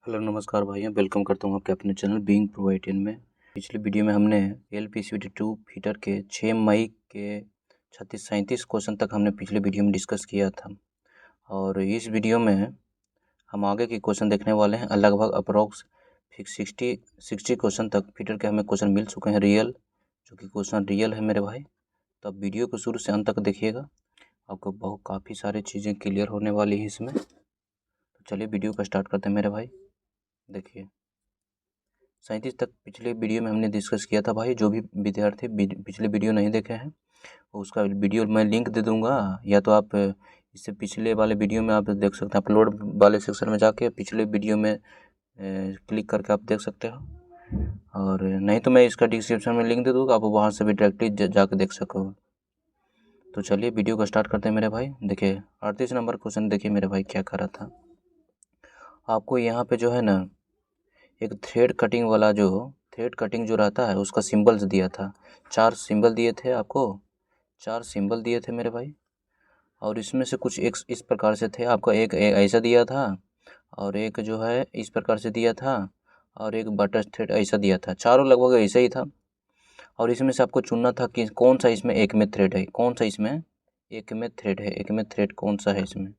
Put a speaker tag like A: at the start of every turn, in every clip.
A: Hello नमस्कार भाइयों, welcome करता हूँ आपके अपने चैनल बीइंग प्रोवाइडियन में। पिछली वीडियो में हमने LPCVT 2 फीटर के 6 मई के 36-37 क्वेश्चन तक हमने पिछले वीडियो में डिस्कस किया था। और इस वीडियो में हम आगे के क्वेश्चन देखने वाले हैं। लगभग अप्रोक्स 60 क्वेश्चन तक फीटर के हमें क्वेश्चन मिल चुके हैं रियल, जो कि क्वेश्चन रियल है मेरे भाई। तो अब वीडियो को शुरू से अंत तक देखिएगा, आपको काफ़ी सारी चीज़ें क्लियर होने वाली है इसमें। तो चलिए वीडियो को स्टार्ट करते हैं मेरे भाई। देखिए 37 तक पिछले वीडियो में हमने डिस्कस किया था भाई। जो भी विद्यार्थी पिछले वीडियो नहीं देखे हैं उसका वीडियो मैं लिंक दे दूंगा, या तो आप इससे पिछले वाले वीडियो में आप देख सकते हैं। अपलोड वाले सेक्शन में जाके पिछले वीडियो में क्लिक करके आप देख सकते हो, और नहीं तो मैं इसका डिस्क्रिप्शन में लिंक दे दूँगा, आप वहाँ से भी डायरेक्टली जाके देख सकोगे। तो चलिए वीडियो को स्टार्ट करते हैं मेरे भाई। देखिए 38 नंबर क्वेश्चन देखिए मेरे भाई क्या करा था। आपको यहाँ पे जो है ना एक थ्रेड कटिंग जो रहता है उसका सिंबल्स दिया था। 4 सिंबल दिए थे आपको, 4 सिंबल दिए थे मेरे भाई। और इसमें से कुछ एक इस प्रकार से थे आपका, एक ऐसा दिया था, और एक जो है इस प्रकार से दिया था, और एक बटर थ्रेड ऐसा दिया था। चारों लगभग ऐसा ही था। और इसमें से आपको चुनना था कि कौन सा इसमें एक में थ्रेड है, कौन सा इसमें एक में थ्रेड है, एक में थ्रेड कौन सा है इसमें।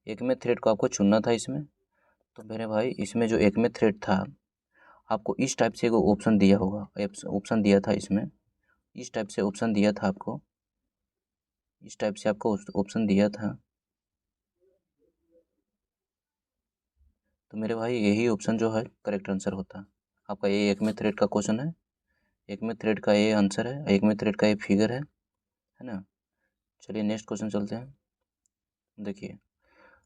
A: एक में थ्रेड को आपको चुनना था इसमें। तो मेरे भाई इसमें जो एक में थ्रेड था, आपको इस टाइप से एक ऑप्शन दिया होगा, ऑप्शन दिया था इसमें, इस टाइप से ऑप्शन दिया था आपको, इस टाइप से आपको ऑप्शन दिया था। तो मेरे भाई यही ऑप्शन जो है करेक्ट आंसर होता। आपका ये एक में थ्रेड का क्वेश्चन है, एक में थ्रेड का ये आंसर है, एक में थ्रेड का ये फिगर है ना। चलिए नेक्स्ट क्वेश्चन चलते हैं। देखिए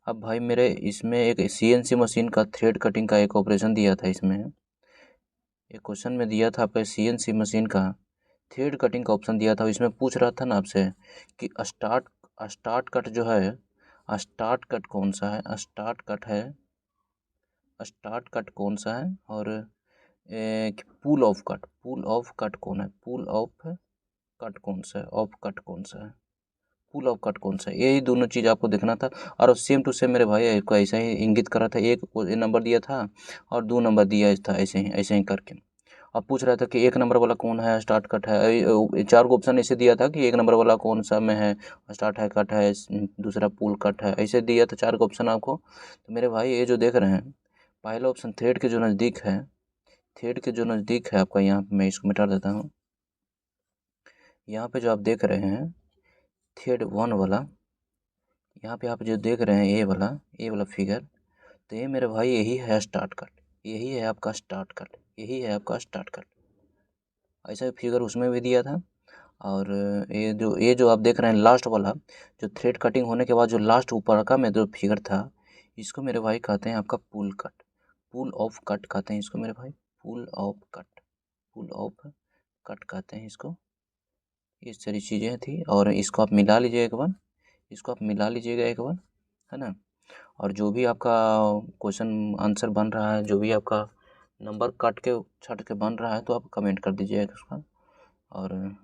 A: अब भाई मेरे इसमें एक CNC मशीन का थ्रेड कटिंग का एक ऑपरेशन दिया था। इसमें एक क्वेश्चन में दिया था आपका CNC मशीन का थ्रेड कटिंग का ऑप्शन दिया था। इसमें पूछ रहा था ना आपसे कि स्टार्ट कट जो है, स्टार्ट कट कौन सा है, स्टार्ट कट कौन सा है, और पुल ऑफ कट कौन है, पुल ऑफ कट कौन सा है, ऑफ कट कौन सा है, पुल ऑफ कट कौन सा है। यही दोनों चीज़ आपको देखना था। और सेम टू सेम मेरे भाई को ऐसा ही इंगित करा था। एक नंबर दिया था और 2 नंबर दिया था, ऐसे ही करके। अब पूछ रहा था कि एक नंबर वाला कौन है, स्टार्ट कट है। 4 ऑप्शन ऐसे दिया था कि एक नंबर वाला कौन सा में है, स्टार्ट है, कट है, दूसरा पुल कट है, ऐसे दिया था 4 ऑप्शन आपको। तो मेरे भाई ये जो देख रहे हैं, पहला ऑप्शन थ्रेड के जो नज़दीक है, थ्रेड के जो नज़दीक है आपका, यहाँ पे मैं इसको मिटा देता हूँ। यहाँ पे जो आप देख रहे हैं थ्रेड 1 वाला, यहाँ पे आप जो देख रहे हैं ये वाला फिगर, तो ये मेरे भाई यही है स्टार्ट कट, यही है आपका स्टार्ट कट, यही है आपका स्टार्ट कट। ऐसा फिगर उसमें भी दिया था। और ये जो आप देख रहे हैं लास्ट वाला, जो थ्रेड कटिंग होने के बाद जो लास्ट ऊपर का में जो फिगर था, इसको मेरे भाई कहते हैं आपका pull cut, pull of cut कहते हैं इसको मेरे भाई, pull of cut, pull of cut कहते हैं इसको। ये सारी चीज़ें थी, और इसको आप मिला लीजिए एक बार, इसको आप मिला लीजिएगा एक बार, है ना। और जो भी आपका क्वेश्चन आंसर बन रहा है, जो भी आपका नंबर काट के छट के बन रहा है, तो आप कमेंट कर दीजिएगा उसका। और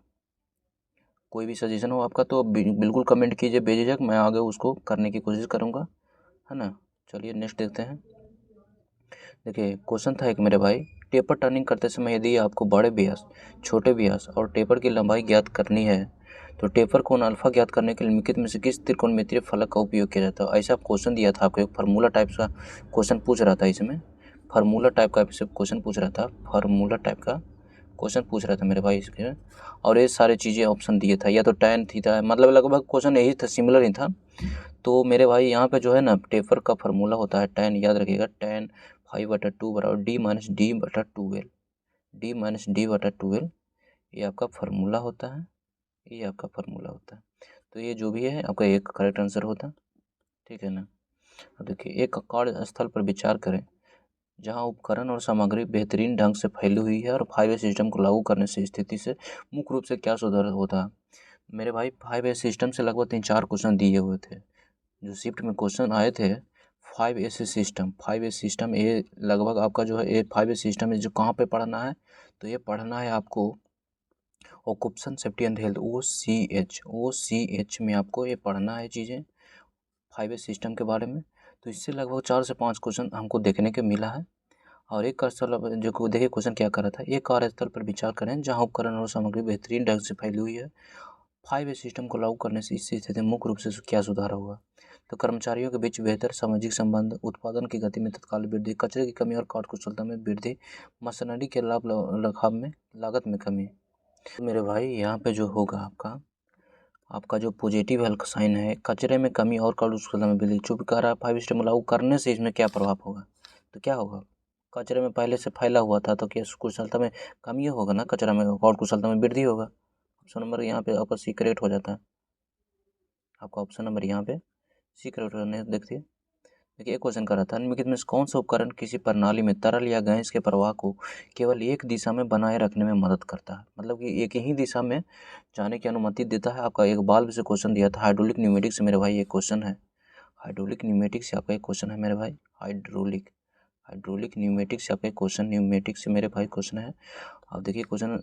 A: कोई भी सजेशन हो आपका तो बिल्कुल कमेंट कीजिए बेझिझक, मैं आगे उसको करने की कोशिश करूँगा, है ना। चलिए नेक्स्ट देखते हैं। देखिए क्वेश्चन था एक मेरे भाई, टेपर टर्निंग करते समय यदि आपको बड़े व्यास, छोटे व्यास और टेपर की लंबाई ज्ञात करनी है, तो टेपर कोण अल्फा ज्ञात करने के लिए निम्नलिखित में से किस त्रिकोणमितीय फलक का उपयोग किया जाता है। ऐसा क्वेश्चन दिया था आपको, एक फार्मूला टाइप का क्वेश्चन पूछ रहा था। इसमें फार्मूला टाइप का क्वेश्चन पूछ रहा था, फार्मूला टाइप का क्वेश्चन पूछ रहा था मेरे भाई इसके। और ये सारी चीज़ें ऑप्शन दिए था, या तो tan थीटा, मतलब लगभग क्वेश्चन यही था, सिमिलर ही था। तो मेरे भाई यहाँ पे जो है ना टेपर का फार्मूला होता है tan, याद रखिएगा, tan 5/2 बराबर d-d/12, d-d/12, ये आपका फार्मूला होता है, ये आपका फार्मूला होता है। तो ये जो भी है आपका एक करेक्ट आंसर होता है, ठीक है ना। अब देखिए एक कार्यस्थल पर विचार करें जहां उपकरण और सामग्री बेहतरीन ढंग से फैली हुई है और 5S सिस्टम को लागू करने से स्थिति से मुख्य रूप से क्या सुधार होता है। मेरे भाई 5S सिस्टम से लगभग 3-4 क्वेश्चन दिए हुए थे, जो शिफ्ट में क्वेश्चन आए थे। 5S सिस्टम ये लगभग आपका जो है, ये 5S सिस्टम में जो कहाँ पे पढ़ना है, तो ये पढ़ना है आपको occupation safety and health, OCH में आपको ये पढ़ना है चीज़ें 5S सिस्टम के बारे में। तो इससे लगभग 4 से 5 क्वेश्चन हमको देखने के मिला है। और एक कार्यस्थल जो देखिए क्वेश्चन क्या कर रहा था, एक कार्यस्थल पर विचार करें जहां उपकरण और सामग्री बेहतरीन ढंग से फैली हुई है। 5 सिस्टम को लागू करने से इस स्थिति में मुख्य रूप से क्या सुधार होगा? तो कर्मचारियों के बीच बेहतर सामाजिक संबंध, उत्पादन की गति में तत्काल वृद्धि, कचरे की कमी और कार्यकुशलता में वृद्धि, मशीनरी के लाभ रखाव में लागत में कमी। तो मेरे भाई यहाँ पे जो होगा आपका जो पॉजिटिव हल्का साइन है, कचरे में कमी और कार्यकुशलता में वृद्धि। चूंकि कह रहा है 5 सिस्टम लागू करने से इसमें क्या प्रभाव होगा, तो क्या होगा, कचरे में पहले से फैला हुआ था तो क्या कुशलता में कमी होगा ना, कचरा में और कुशलता में वृद्धि होगा। ऑप्शन नंबर यहाँ पे आपका सीक्रेट हो जाता है, आपका ऑप्शन नंबर यहाँ पे सीक्रेट होने देखिए। देखिए एक क्वेश्चन कर रहा था, निम्नलिखित में से कौन सा उपकरण किसी प्रणाली में तरल या गैस के प्रवाह को केवल एक दिशा में बनाए रखने में मदद करता है, मतलब कि एक ही दिशा में जाने की अनुमति देता है। आपका एक बाल्ब से क्वेश्चन दिया था, हाइड्रोलिक न्यूमेटिक्स से मेरे भाई एक क्वेश्चन है, हाइड्रोलिक न्यूमेटिक्स से आपका एक क्वेश्चन है मेरे भाई, हाइड्रोलिक न्यूमेटिक्स से आपका एक क्वेश्चन, न्यूमेटिक्स से मेरे भाई क्वेश्चन है। अब देखिए क्वेश्चन,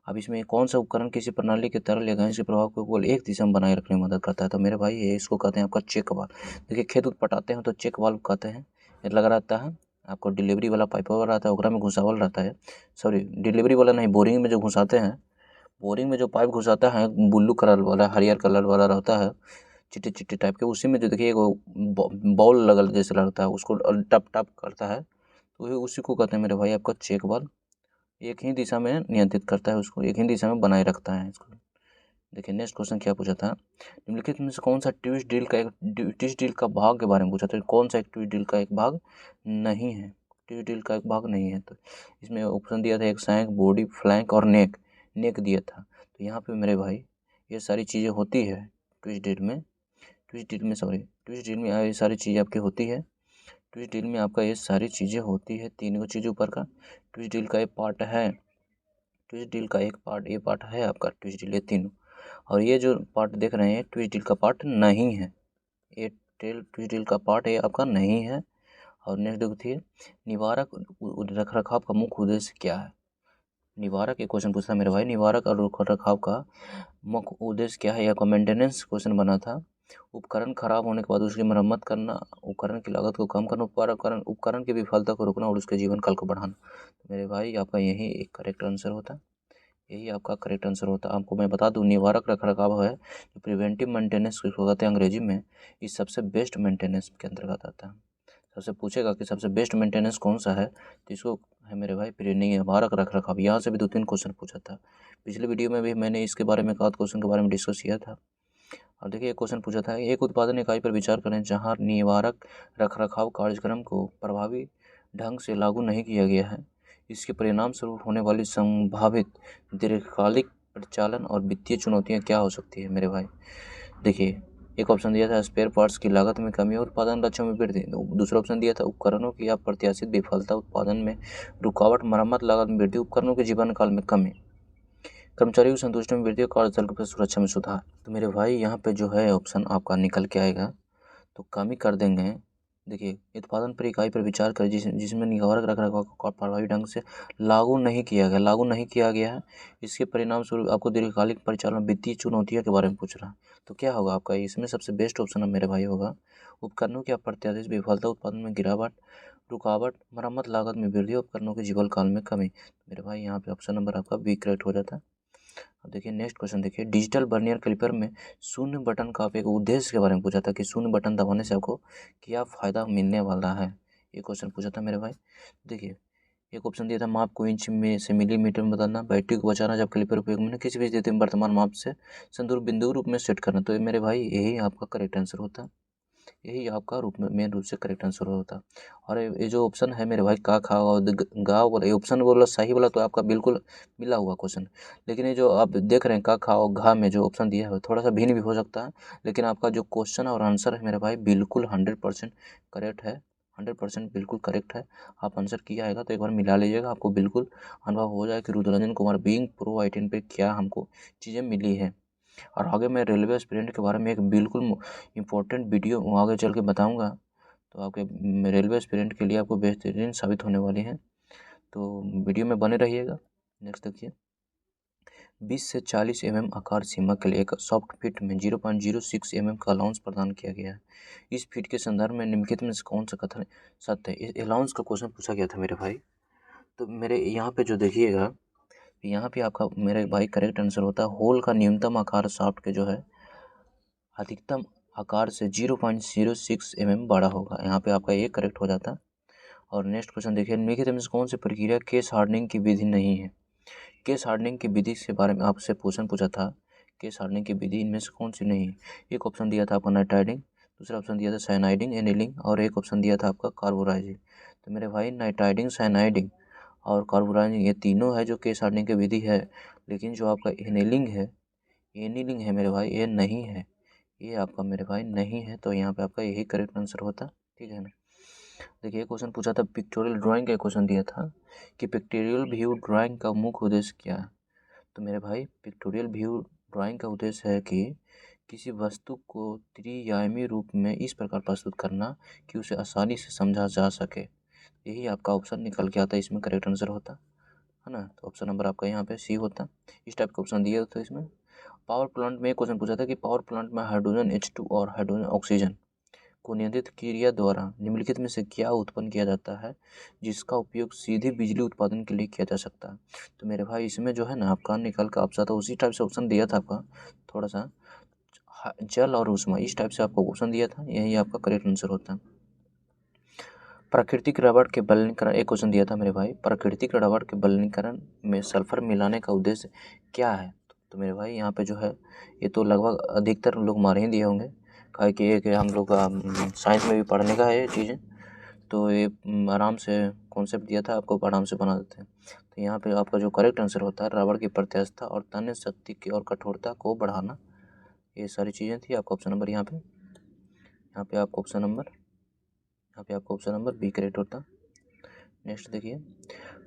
A: अब इसमें कौन सा उपकरण किसी प्रणाली के तरल या गैस के प्रभाव को केवल एक दिशा में बनाए रखने में मदद करता है, तो मेरे भाई ये इसको कहते हैं आपका चेक वाल्व। देखिए खेत उत पटाते हैं तो चेक वाल्व कहते हैं, ये लगा रहता है आपको, डिलीवरी वाला पाइप वाला रहता है, ओकरा में घुसावल रहता है, सॉरी डिलीवरी वाला नहीं, बोरिंग में जो घुसाते हैं, बोरिंग में जो पाइप घुसाता है ब्लू कलर वाला, हरियर कलर वाला रहता है, चिट्टे चिट्टे टाइप के, उसी में जो देखिए वो बॉल लगल जैसे लगता है, उसको टप टप करता है, तो उसी को कहते हैं मेरे भाई आपका चेक वाल्व। एक ही दिशा में नियंत्रित करता है, उसको एक ही दिशा में बनाए रखता है इसको। देखिए नेक्स्ट क्वेश्चन क्या पूछा था, निम्नलिखित में से कौन सा ट्विस्ट डील का भाग के बारे में पूछा था, कौन सा एक ट्विस्ट डील का एक भाग नहीं है, ट्विस्ट डील का एक भाग नहीं है। तो इसमें ऑप्शन दिया था एक सैंक, बॉडी, फ्लैंक और नेक दिया था। तो यहाँ पे मेरे भाई ये सारी चीज़ें होती है ट्विस्ट डील में, ट्विस्ट डील में ये सारी चीज़ें आपकी होती है, ट्विस्ट डील में आपका ये सारी चीज़ें होती है, तीनों चीज़ ऊपर का ट्विस्ट डील का एक पार्ट है, ट्विस्ट डील का एक पार्ट, ये पार्ट है आपका ट्विस्ट डील, ये तीनों। और ये जो पार्ट देख रहे हैं ट्विस्ट डील का पार्ट नहीं है, ये ट्विस्ट डील का पार्ट ये आपका नहीं है। और नेक्स्ट देखिए, निवारक रख रखाव का मुख्य उद्देश्य क्या है, निवारक एक क्वेश्चन पूछा मेरे भाई, निवारक और रख रखाव का मुख्य उद्देश्य क्या है, आपका मेंटेनेंस क्वेश्चन बना था। उपकरण खराब होने के बाद उसकी मरम्मत करना, उपकरण की लागत को कम करना, उपकरण की विफलता को रोकना और उसके जीवन काल को बढ़ाना। तो मेरे भाई आपका यही एक करेक्ट आंसर होता, यही आपका करेक्ट आंसर होता। आपको मैं बता दूं, निवारक रख रखाव है जो प्रिवेंटिव मेंटेनेंस को कहते हैं अंग्रेजी में, इस सबसे बेस्ट मेंटेनेंस के अंतर्गत आता है। सबसे पूछेगा कि सबसे बेस्ट मेंटेनेंस कौन सा है, तो इसको है मेरे भाई निवारक रख रखाव। यहाँ से भी 2-3 क्वेश्चन पूछा था, पिछले वीडियो में भी मैंने इसके बारे में एक क्वेश्चन के बारे में डिस्कस किया था। और देखिए एक क्वेश्चन पूछा था, एक उत्पादन इकाई पर विचार करें जहां निवारक रखरखाव कार्यक्रम को प्रभावी ढंग से लागू नहीं किया गया है, इसके परिणाम स्वरूप होने वाली संभावित दीर्घकालिक परिचालन और वित्तीय चुनौतियां क्या हो सकती है मेरे भाई। देखिए एक ऑप्शन दिया था स्पेयर पार्ट्स की लागत में कमी और उत्पादन लक्ष्यों में वृद्धि, दूसरा ऑप्शन दिया था उपकरणों की अप्रत्याशित विफलता, उत्पादन में रुकावट, मरम्मत लागत में वृद्धि, उपकरणों के जीवन काल में कमी, कर्मचारियों की संतुष्टि में वृद्धि और कार्यस्थल की सुरक्षा में सुधार। तो मेरे भाई यहाँ पे जो है ऑप्शन आपका निकल के आएगा, तो कम ही कर देंगे। देखिए उत्पादन पर इकाई पर विचार करें जिसमें निवारक रखरखाव को प्रभावी ढंग से लागू नहीं किया गया है, इसके परिणाम स्वरूप आपको दीर्घकालिक परिचालन वित्तीय चुनौतियों के बारे में पूछ रहा है। तो क्या होगा आपका इसमें सबसे बेस्ट ऑप्शन मेरे भाई होगा उपकरणों की अप्रत्याशित विफलता, उत्पादन में गिरावट, रुकावट, मरम्मत लागत में वृद्धि, उपकरणों के जीवन काल में कमी। मेरे भाई यहाँ पे ऑप्शन नंबर आपका बी करेक्ट हो जाता है। अब देखिए नेक्स्ट क्वेश्चन देखिए, डिजिटल वर्नियर कैलिपर में शून्य बटन का आप एक उद्देश्य के बारे में पूछा था कि शून्य बटन दबाने से आपको क्या फ़ायदा मिलने वाला है, ये क्वेश्चन पूछा था मेरे भाई। देखिए एक ऑप्शन दिया था माप को इंच में से मिलीमीटर में बदलना, बैटरी को बचाना जब कैलिपर उपयोग में किसी भी स्थिति में वर्तमान माप से संदर्भ बिंदु रूप में सेट करना। तो मेरे भाई यही आपका करेक्ट आंसर होता है, यही आपका मेन रूप से करेक्ट आंसर होता। और ये जो ऑप्शन है मेरे भाई का खा और गा वाला, ये ऑप्शन बोला सही वाला तो आपका बिल्कुल मिला हुआ क्वेश्चन, लेकिन ये जो आप देख रहे हैं का खा और घा में जो ऑप्शन दिया है थोड़ा सा भिन्न भी हो सकता है, लेकिन आपका जो क्वेश्चन और आंसर है मेरे भाई बिल्कुल 100% करेक्ट है, 100% बिल्कुल करेक्ट है। आप आंसर किया आएगा तो एक बार मिला लीजिएगा, आपको बिल्कुल अनुभव हो जाए कि रुद्ररंजन कुमार बीइंग प्रो आई-10 पे क्या हमको चीज़ें मिली है। और आगे मैं रेलवे एस्पिरेंट के बारे में एक बिल्कुल इम्पोर्टेंट वीडियो आगे चल के बताऊंगा, तो आपके रेलवे एस्पिरेंट के लिए आपको बेहतरीन साबित होने वाली है, तो वीडियो में बने रहिएगा। नेक्स्ट देखिए, 20 से 40 आकार सीमा के लिए एक सॉफ्ट फिट में 0.06 का अलाउंस प्रदान किया गया है। इस फिट के संदर्भ में निम्नलिखित में से कौन सा कथन सत्य है, इस अलाउंस का क्वेश्चन पूछा गया था मेरे भाई। तो मेरे यहाँ पे जो देखिएगा, यहाँ पे आपका मेरे भाई करेक्ट आंसर होता है होल का न्यूनतम आकार शाफ्ट के जो है अधिकतम आकार से 0.06 mm बड़ा होगा। यहाँ पे आपका ये करेक्ट हो जाता। और नेक्स्ट क्वेश्चन देखिए, निम्नलिखित में से कौन सी प्रक्रिया केस हार्डनिंग की विधि नहीं है? केस हार्डनिंग की विधि के बारे में आपसे क्वेश्चन पूछा था, केस हार्डनिंग की विधि इनमें से कौन सी नहीं है? एक ऑप्शन दिया था आपका नाइट्राइडिंग, दूसरा ऑप्शन दिया था साइनाइडिंग एनिलिंग, और एक ऑप्शन दिया था आपका कार्बोराइजिंग। तो मेरे भाई नाइट्राइडिंग, साइनाइडिंग और कार्बोराइजिंग ये तीनों है जो केस हार्डनिंग की विधि है, लेकिन जो आपका एनिलिंग है मेरे भाई, ये नहीं है, ये आपका मेरे भाई नहीं है। तो यहाँ पे आपका यही करेक्ट आंसर होता, ठीक है ना। देखिए क्वेश्चन पूछा था पिक्टोरियल ड्राइंग का, क्वेश्चन दिया था कि पिक्टोरियल व्यू ड्राइंग का मुख्य उद्देश्य क्या है? तो मेरे भाई पिक्टोरियल व्यू ड्राइंग का उद्देश्य है कि किसी वस्तु को त्रिआयामी रूप में इस प्रकार प्रस्तुत करना कि उसे आसानी से समझा जा सके। यही आपका ऑप्शन निकल के आता है, इसमें करेक्ट आंसर होता है ना। तो ऑप्शन नंबर आपका यहाँ पे सी होता। इस टाइप का ऑप्शन दिए होते इसमें। पावर प्लांट में क्वेश्चन पूछा था कि पावर प्लांट में हाइड्रोजन H2 और हाइड्रोजन ऑक्सीजन को नियंत्रित क्रिया द्वारा निम्नलिखित में से क्या उत्पन्न किया जाता है जिसका उपयोग सीधे बिजली उत्पादन के लिए किया जा सकता है? तो मेरे भाई इसमें जो है ना आपका निकल का आपसा था उसी टाइप से ऑप्शन दिया था आपका, थोड़ा सा जल और ऊष्मा इस टाइप से आपको ऑप्शन दिया था, यही आपका करेक्ट आंसर होता है। प्राकृतिक रबड़ के बलनीकरण, एक क्वेश्चन दिया था मेरे भाई, प्राकृतिक रबड़ के बलनीकरण में सल्फर मिलाने का उद्देश्य क्या है? तो मेरे भाई यहाँ पे जो है ये तो लगभग अधिकतर लोग मार ही दिए होंगे, काहे कि एक हम लोग का साइंस में भी पढ़ने का है ये चीज़ें, तो ये आराम से कॉन्सेप्ट दिया था आपको, आराम से बना देते हैं। तो यहाँ पे आपका जो करेक्ट आंसर होता है रबड़ की प्रत्यास्थता और तन्य शक्ति की और कठोरता को बढ़ाना, ये सारी चीज़ें थी। आपका ऑप्शन नंबर यहाँ पे आपको ऑप्शन नंबर बी करेक्ट होता। नेक्स्ट देखिए,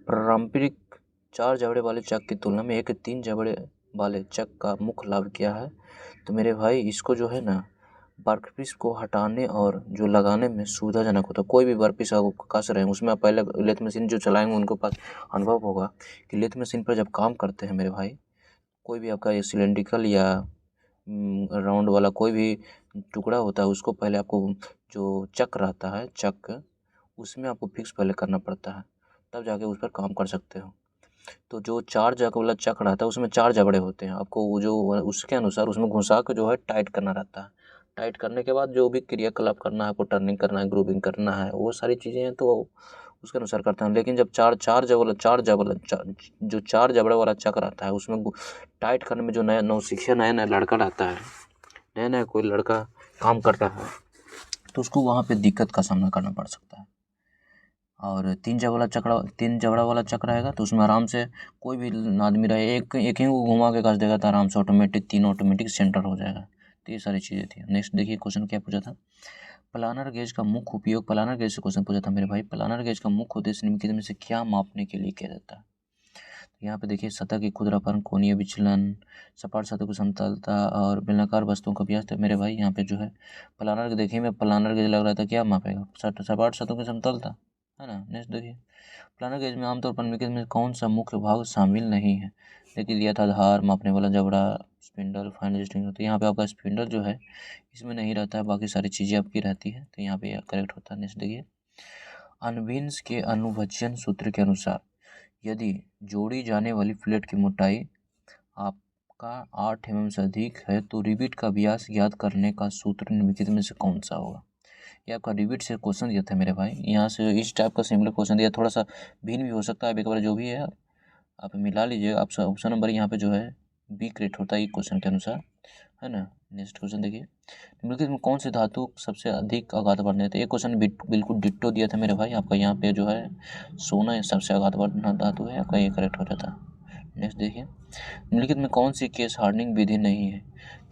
A: पारंपरिक 4 जबड़े वाले चक की तुलना में एक 3 जबड़े वाले चक का मुख्य लाभ क्या है? तो मेरे भाई इसको जो है ना वर्कपीस को हटाने और जो लगाने में सुविधाजनक होता है। कोई भी वर्कपीस आप कस रहे हैं उसमें आप पहले लेथ मशीन जो चलाएंगे उनको पास अनुभव होगा कि लेथ मशीन पर जब काम करते हैं मेरे भाई, कोई भी आपका ये सिलेंड्रिकल या राउंड वाला कोई भी टुकड़ा होता है उसको पहले आपको जो चक रहता है चक उसमें आपको फिक्स पहले करना पड़ता है, तब जाके उस पर काम कर सकते हो। तो जो 4 जगह वाला चक रहता है उसमें 4 जबड़े होते हैं, आपको वो जो उसके अनुसार उसमें घुसा के जो है टाइट करना रहता है। टाइट करने के बाद जो भी क्रियाकलाप करना है, आपको टर्निंग करना है, ग्रूविंग करना है, वो सारी चीज़ें हैं तो उसके अनुसार करते हैं। लेकिन जब जो 4 जबड़े वाला चक रहता है उसमें टाइट करने में जो नया नौसिखिया नया लड़का रहता है, नया कोई लड़का काम करता है तो उसको वहाँ पे दिक्कत का सामना करना पड़ सकता है। और 3 जबड़ा वाला चक्र रहेगा तो उसमें आराम से कोई भी आदमी रहे एक ही को घुमा के कस देगा तो आराम से ऑटोमेटिक 3 ऑटोमेटिक सेंटर हो जाएगा। तो ये सारी चीज़ें थी। नेक्स्ट देखिए क्वेश्चन क्या पूछा था, प्लानर गेज का मुख्य उपयोग, प्लानर गेज से क्वेश्चन पूछा था मेरे भाई, प्लानर गेज का मुख्य उद्देश्य निम्नलिखित में से क्या मापने के लिए किया जाता है? तो यहाँ पे देखिए सतह की खुरदरापन, कोणीय विचलन, सपाट सतह की समतलता और बेलनाकार वस्तुओं का व्यास। तो मेरे भाई यहाँ पे जो है प्लानर के देखिए में प्लानर गेज लग रहा था, क्या मापेगा? सपाट सतह की समतलता, है ना। नेक्स्ट देखिए, प्लानर गेज में आमतौर पर निम्नलिखित में कौन सा मुख्य भाग शामिल नहीं है? देखिए दिया था धार, मापने वाला जबड़ा, स्पिंडल, फाइन रजिस्टिंग। तो यहाँ पे आपका स्पिंडल जो है इसमें नहीं रहता है, बाकी सारी चीज़ें आपकी रहती है, तो यहाँ पे करेक्ट होता है। नेक्स्ट देखिए, अनभिन्स के अनुभवजन सूत्र के अनुसार यदि जोड़ी जाने वाली प्लेट की मोटाई आपका 8 mm से अधिक है तो रिबिट का व्यास ज्ञात करने का सूत्र निम्नलिखित में से कौन सा होगा? ये आपका रिबिट से क्वेश्चन दिया था मेरे भाई, यहाँ से इस टाइप का सिमिलर क्वेश्चन दिया, थोड़ा सा भिन्न भी हो सकता है, एक बार जो भी है आप मिला लीजिए। आप ऑप्शन नंबर यहाँ पे जो है बी करेक्ट होता है एक क्वेश्चन के अनुसार, है ना। नेक्स्ट क्वेश्चन देखिए, निम्नलिखित में कौन सी धातु सबसे अधिक आघात बढ़ने देते? एक क्वेश्चन बिल्कुल डिट्टो दिया था मेरे भाई, आपका यहाँ पे जो है सोना सबसे आघात बढ़ना धातु है, आपका ये करेक्ट हो जाता है। नेक्स्ट देखिए, निम्नलिखित में कौन सी केस हार्डनिंग विधि नहीं है?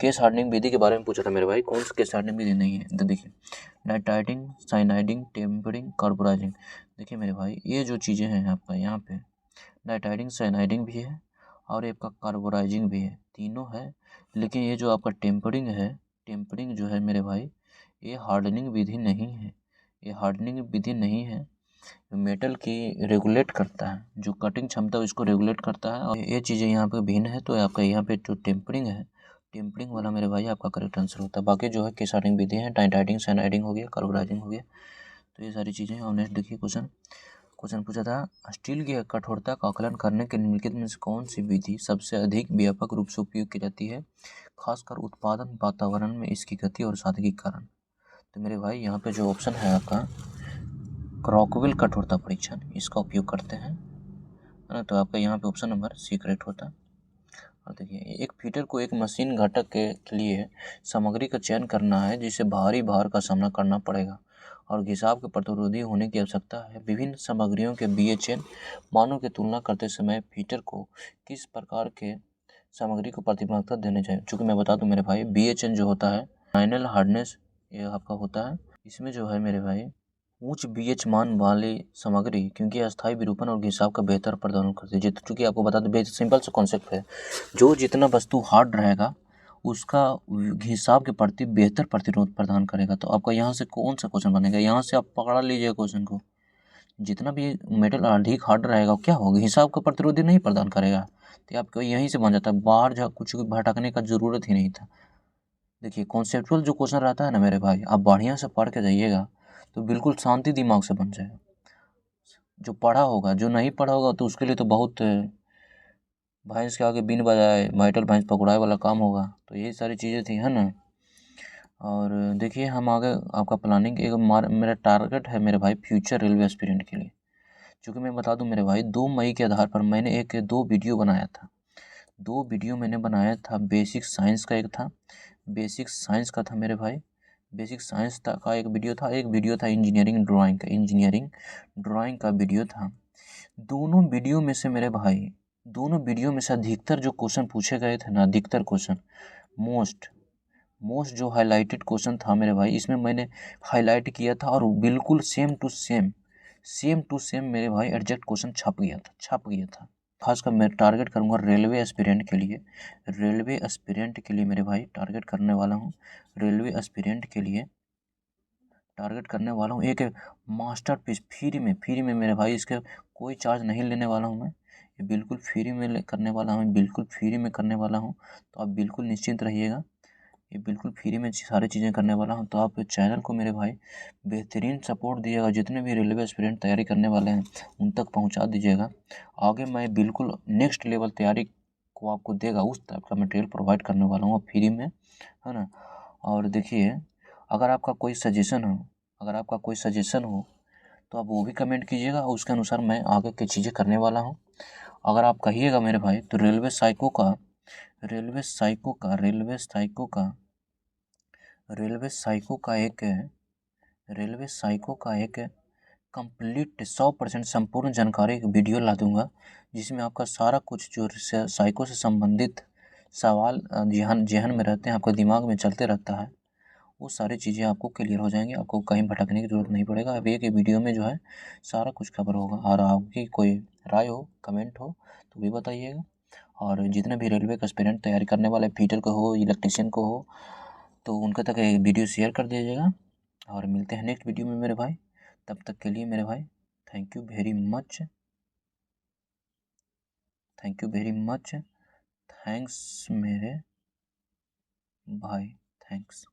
A: केस हार्डनिंग विधि के बारे में पूछा था मेरे भाई, कौन सी केस हार्डनिंग विधि नहीं है? तो देखिए, नाइट्राइटिंग, साइनाइडिंग, टेम्परिंग, कार्बोराइजिंग। देखिए मेरे भाई ये जो चीज़ें हैं आपका यहाँ पे नाइट्राइटिंग, साइनाइडिंग भी है और आपका कार्बोराइजिंग भी है, तीनों है। लेकिन ये जो आपका टेम्परिंग है, टेम्परिंग जो है मेरे भाई ये हार्डनिंग विधि नहीं है, ये हार्डनिंग विधि नहीं है। मेटल की रेगुलेट करता है, जो कटिंग क्षमता है उसको रेगुलेट करता है, और ये चीज़ें यहाँ पे भिन्न है। तो आपका यहाँ पे जो टेम्परिंग है, टेम्परिंग वाला मेरे भाई आपका करेक्ट आंसर होता है। बाकी जो है केस हार्डनिंग विधि है, नाइट्राइटिंग, साइनाइडिंग हो गया, कार्बोराइजिंग हो गया, तो ये सारी चीज़ें हैं। और नेक्स्ट देखिए क्वेश्चन क्वेश्चन पूछा था, स्टील की कठोरता का आकलन करने के निम्नलिखित में से कौन सी विधि सबसे अधिक व्यापक रूप से उपयोग की जाती है, खासकर उत्पादन वातावरण में इसकी गति और सादगी के कारण। तो मेरे भाई यहाँ पे जो ऑप्शन है आपका क्रॉकवेल कठोरता परीक्षण, इसका उपयोग करते हैं, है ना। तो आपका यहाँ पे ऑप्शन नंबर सी करेक्ट होता है। और देखिए, एक फीटर को एक मशीन घटक के लिए सामग्री का चयन करना है जिसे भारी भार का सामना करना पड़ेगा और घिसाव के प्रतिरोधी होने की आवश्यकता है। विभिन्न सामग्रियों के BHN मानों की तुलना करते समय फीटर को किस प्रकार के सामग्री को प्राथमिकता देनी चाहिए। चूँकि मैं बता दूं मेरे भाई, BHN जो होता है फाइनल हार्डनेस, ये आपका होता है। इसमें जो है मेरे भाई उच्च BH मान वाली सामग्री क्योंकि अस्थायी विरूपण और घिसाव का बेहतर प्रदान करती है। चूँकि आपको बता दें, सिंपल सा कॉन्सेप्ट है, जो जितना वस्तु हार्ड रहेगा उसका घिसाव के प्रति बेहतर प्रतिरोध प्रदान करेगा। तो आपका यहाँ से कौन सा क्वेश्चन बनेगा, यहाँ से आप पकड़ा लीजिए क्वेश्चन को, जितना भी मेटल अधिक हार्ड रहेगा क्या होगा, हिसाब का प्रतिरोधी नहीं प्रदान करेगा। तो आपको यहीं से बन जाता है, बाहर जा कुछ भटकने का ज़रूरत ही नहीं था। देखिए, कॉन्सेप्चुअल जो क्वेश्चन रहता है ना मेरे भाई, आप बढ़िया से पढ़ के जाइएगा तो बिल्कुल शांति दिमाग से बन जाएगा। जो पढ़ा होगा, जो नहीं पढ़ा होगा तो उसके लिए तो बहुत भैंस के आगे बीन बजाए माइटल भैंस पकड़ाए वाला काम होगा। तो यही सारी चीज़ें थी, है ना। और देखिए, हम आगे आपका प्लानिंग एक मेरा टारगेट है मेरे भाई फ्यूचर रेलवे एस्पिरेंट के लिए। चूँकि मैं बता दूं मेरे भाई, 2 मई के आधार पर मैंने 2 वीडियो बनाया था। 2 वीडियो मैंने बनाया था, बेसिक साइंस का एक था, बेसिक साइंस का था मेरे भाई, बेसिक साइंस का एक वीडियो था, एक वीडियो था इंजीनियरिंग ड्राइंग का, इंजीनियरिंग ड्राइंग का वीडियो था। दोनों वीडियो में से मेरे भाई, दोनों वीडियो में से अधिकतर जो क्वेश्चन पूछे गए थे ना, अधिकतर क्वेश्चन, मोस्ट जो हाईलाइटेड क्वेश्चन था मेरे भाई, इसमें मैंने हाईलाइट किया था और बिल्कुल सेम टू सेम मेरे भाई एग्जैक्ट क्वेश्चन छप गया था। खासकर मैं टारगेट करूंगा रेलवे एस्पिरेंट के लिए, रेलवे एस्पिरेंट के लिए मेरे भाई टारगेट करने वाला हूँ, रेलवे एस्पिरेंट के लिए टारगेट करने वाला हूँ। एक मास्टरपीस फ्री में मेरे भाई, इसके कोई चार्ज नहीं लेने वाला हूँ मैं, ये बिल्कुल फ्री में करने वाला हूँ, बिल्कुल फ्री में करने वाला हूँ। तो आप बिल्कुल निश्चिंत रहिएगा, ये बिल्कुल फ्री में सारी चीज़ें करने वाला हूँ। तो आप चैनल को मेरे भाई बेहतरीन सपोर्ट दीजिएगा, जितने भी रेलवे एस्पिरेंट तैयारी करने वाले हैं उन तक पहुँचा दीजिएगा। आगे मैं बिल्कुल नेक्स्ट लेवल तैयारी को आपको देगा उस टाइप का मटेरियल प्रोवाइड करने वाला हूँ फ्री में, है ना। और देखिए, अगर आपका कोई सजेशन हो तो आप वो भी कमेंट कीजिएगा, उसके अनुसार मैं आगे की चीज़ें करने वाला हूँ। अगर आप कहिएगा मेरे भाई तो रेलवे साइको का एक कंप्लीट 100% संपूर्ण जानकारी की वीडियो ला दूंगा, जिसमें आपका सारा कुछ जो साइको से संबंधित सवाल जेहन में रहते हैं, आपके दिमाग में चलते रहता है, वो सारी चीज़ें आपको क्लियर हो जाएंगी, आपको कहीं भटकने की ज़रूरत नहीं पड़ेगा। अब एक ही वीडियो में जो है सारा कुछ कवर होगा। और आपकी कोई राय हो, कमेंट हो तो भी बताइएगा। और जितने भी रेलवे का एस्पिरेंट तैयारी करने वाले, फीटर को हो, इलेक्ट्रीशियन को हो, तो उनके तक एक वीडियो शेयर कर दीजिएगा। और मिलते हैं नेक्स्ट वीडियो में मेरे भाई, तब तक के लिए मेरे भाई thank you very much, thanks मेरे भाई, थैंक्स।